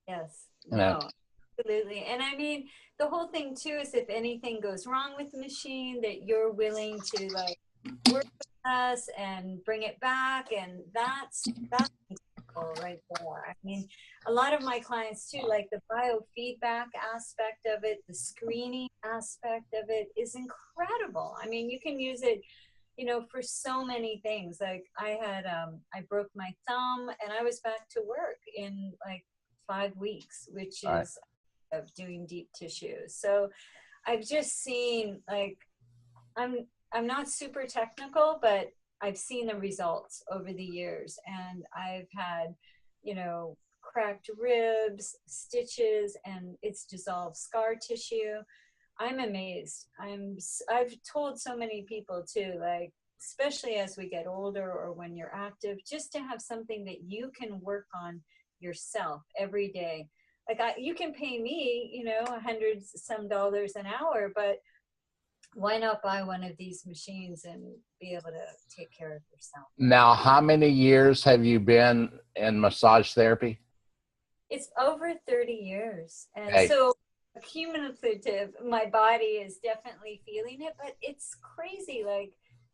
Yes. You know, No, absolutely. And I mean, the whole thing too is if anything goes wrong with the machine, that you're willing to like work with us and bring it back. And that's incredible right there. I mean, a lot of my clients too, like the biofeedback aspect of it, the screening aspect of it is incredible. I mean, you can use it, for so many things. Like I broke my thumb and I was back to work in like 5 weeks, which right. is of doing deep tissue. So I've just seen like I'm not super technical, but I've seen the results over the years, and I've had, cracked ribs, stitches, and it's dissolved scar tissue. I'm amazed. I've told so many people too, like especially as we get older or when you're active, just to have something that you can work on yourself every day. Like you can pay me, $100 some an hour, but why not buy one of these machines and be able to take care of yourself? Now, how many years have you been in massage therapy? It's over 30 years. And Hey, so cumulative, my body is definitely feeling it, but it's crazy. Like,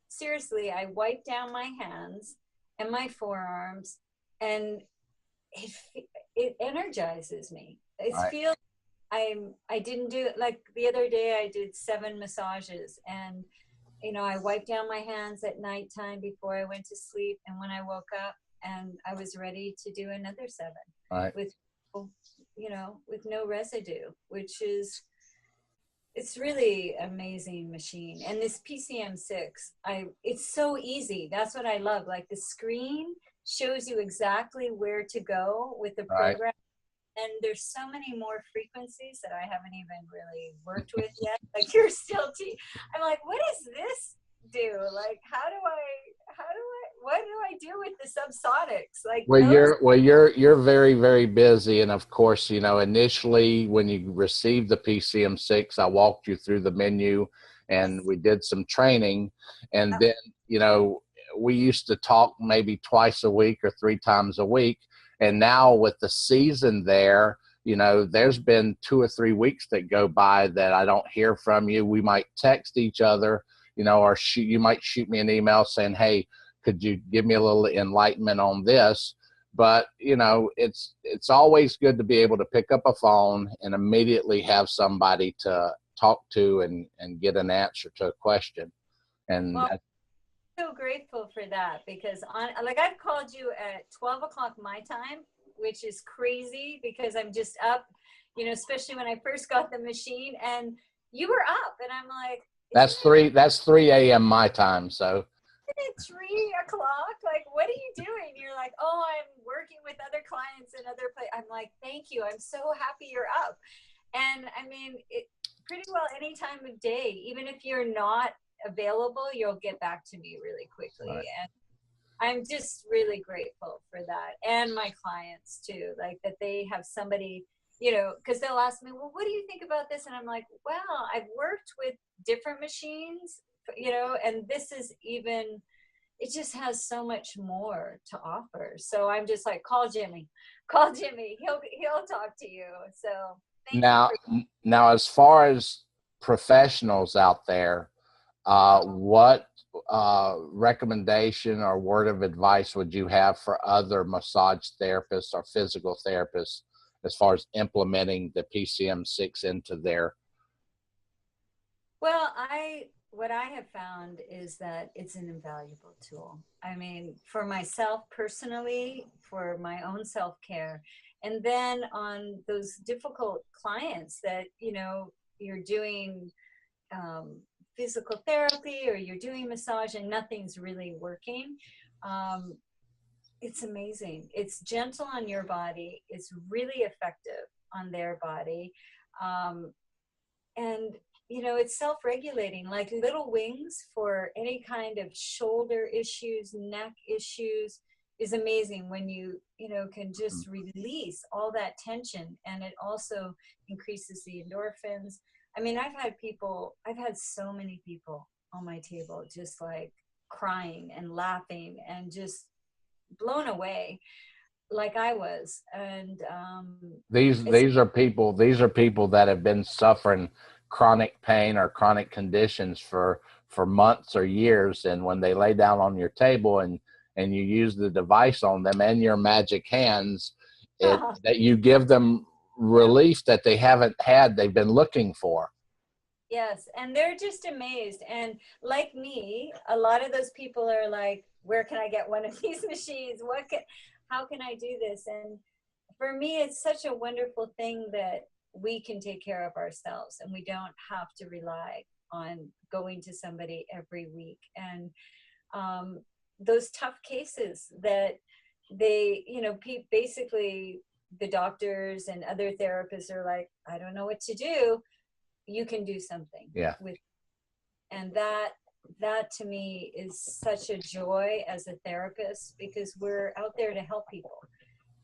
seriously, I wipe down my hands and my forearms, and it, it energizes me. It right. feels I didn't do it like the other day. I did 7 massages, and I wiped down my hands at nighttime before I went to sleep, and when I woke up, and I was ready to do another 7 Right. with, with no residue, which is it's really amazing machine. And this PCM6, it's so easy. That's what I love. Like the screen shows you exactly where to go with the Right. program, and there's so many more frequencies that I haven't even really worked with yet. Like you're still I'm like, what does this do? Like, what do I do with the subsonics? Like Well, those. you're very, very busy, and of course, initially when you received the PCM6, I walked you through the menu, and Yes. we did some training, and then you know we used to talk maybe twice a week or 3 times a week, and now with the season there, there's been 2 or 3 weeks that go by that I don't hear from you. We might text each other, or you might shoot me an email saying, "Hey, could you give me a little enlightenment on this?" But it's always good to be able to pick up a phone and immediately have somebody to talk to and get an answer to a question. And Well, so grateful for that because like I've called you at 12 o'clock my time, which is crazy because I'm just up, especially when I first got the machine and you were up and I'm like, isn't it that's 3 a.m. my time. So 3 o'clock? Like, what are you doing? You're like, oh, I'm working with other clients in other places. I'm like, thank you. I'm so happy you're up. And I mean, pretty well any time of day, even if you're not available, you'll get back to me really quickly. right. And I'm just really grateful for that. And my clients too, like that they have somebody, because they'll ask me, well, what do you think about this? And I'm like, well, I've worked with different machines, and this is even, it just has so much more to offer. So I'm just like, call Jimmy. He'll talk to you. So thank you now for. now as far as professionals out there, what recommendation or word of advice would you have for other massage therapists or physical therapists as far as implementing the PCM6 into their? Well, what I have found is that it's an invaluable tool. I mean, for myself personally, for my own self-care, and then on those difficult clients that, you're doing physical therapy or you're doing massage and nothing's really working. Um, it's amazing. It's gentle on your body. It's really effective on their body. Um, and it's self-regulating, like little wings for any kind of shoulder issues, neck issues is amazing when you can just release all that tension, and it also increases the endorphins. I mean, I've had so many people on my table just like crying and laughing and just blown away like I was. And These are people that have been suffering chronic pain or chronic conditions for months or years, and when they lay down on your table and you use the device on them and your magic hands, it that you give them relief that they haven't had, they've been looking for. yes, and they're just amazed. And like me, a lot of those people are like, where can I get one of these machines? How can I do this? And for me, it's such a wonderful thing that we can take care of ourselves and we don't have to rely on going to somebody every week. And those tough cases that they, basically the doctors and other therapists are like, I don't know what to do. You can do something Yeah. with, and that to me is such a joy as a therapist, because we're out there to help people.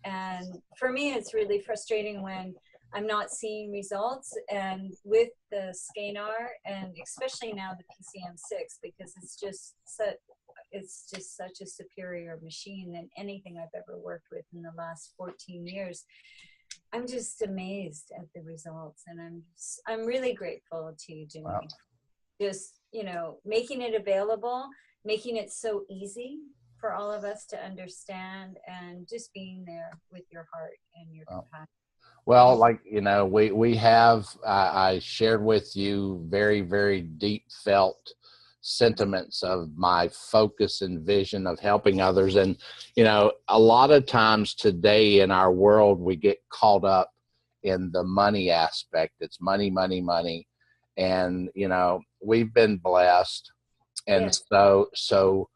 And for me, it's really frustrating when I'm not seeing results. And with the Scanar, and especially now the PCM6, because it's just such a superior machine than anything I've ever worked with in the last 14 years. I'm just amazed at the results, and I'm really grateful to you, Jimmy. Wow. Just, making it available, making it so easy for all of us to understand, and just being there with your heart and your compassion. Well, like, we have, I shared with you very, very deep felt sentiments of my focus and vision of helping others. And, a lot of times today in our world, we get caught up in the money aspect. It's money, money, money. And, we've been blessed. And Yes. so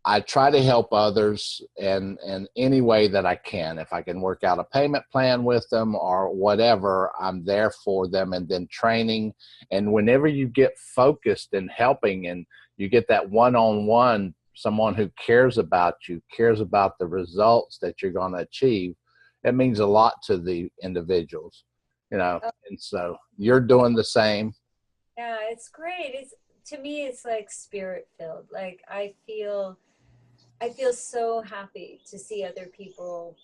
I try to help others in any way that I can. If I can work out a payment plan with them or whatever, I'm there for them. And then training. And whenever you get focused in helping and you get that one-on-one, someone who cares about you, cares about the results that you're going to achieve, it means a lot to the individuals, and so you're doing the same. Yeah, it's great. To me, it's like spirit filled. Like I feel so happy to see other people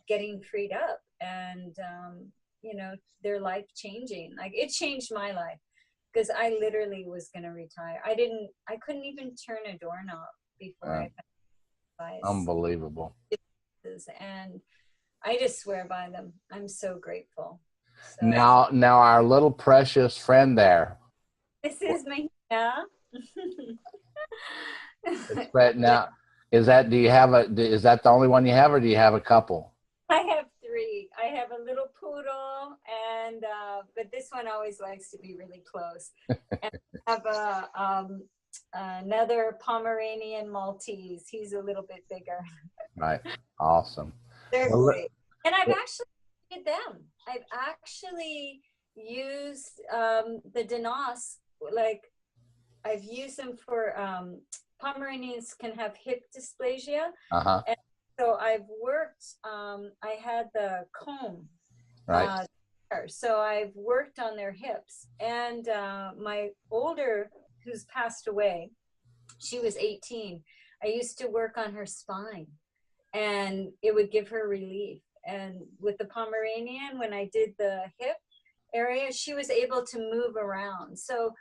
getting freed up, and their life changing. Like, it changed my life, because I literally was going to retire. I couldn't even turn a doorknob before I found advice. Unbelievable. And I just swear by them. I'm so grateful. So Now our little precious friend there. this is my, yeah. But now, is that the only one you have, or do you have a couple? I have three. I have a little poodle, and but this one always likes to be really close. And I have another Pomeranian Maltese. He's a little bit bigger. Right. Awesome. They're Well, great, and I've actually used them. I've actually used the Denas. Like, I've used them for Pomeranians can have hip dysplasia. uh-huh. And so I've worked, I had the comb. Right. So I've worked on their hips. And my older, who's passed away, she was 18. I used to work on her spine, and it would give her relief. And with the Pomeranian, when I did the hip area, she was able to move around. So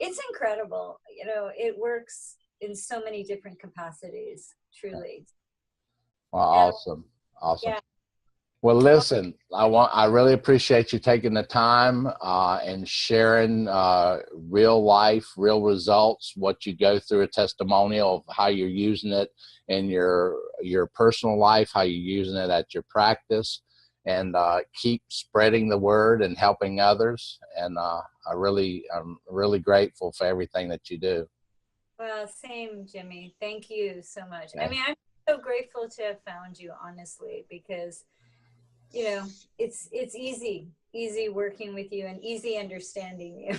it's incredible. It works in so many different capacities, truly. Well, And awesome. yeah, Well, listen, I really appreciate you taking the time and sharing real life, real results, what you go through, a testimonial of how you're using it in your personal life, how you're using it at your practice, and keep spreading the word and helping others. And I'm really grateful for everything that you do. well, same, Jimmy. Thank you so much. Okay. I mean, I'm so grateful to have found you, honestly, because it's easy working with you, and easy understanding you.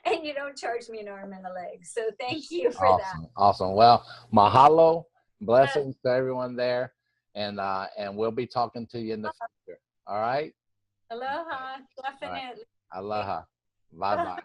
And you don't charge me an arm and a leg, so thank you for that. Awesome. Well, mahalo, blessings to everyone there, and we'll be talking to you in the future. All right. Aloha, All right. definitely. Aloha. Bye bye.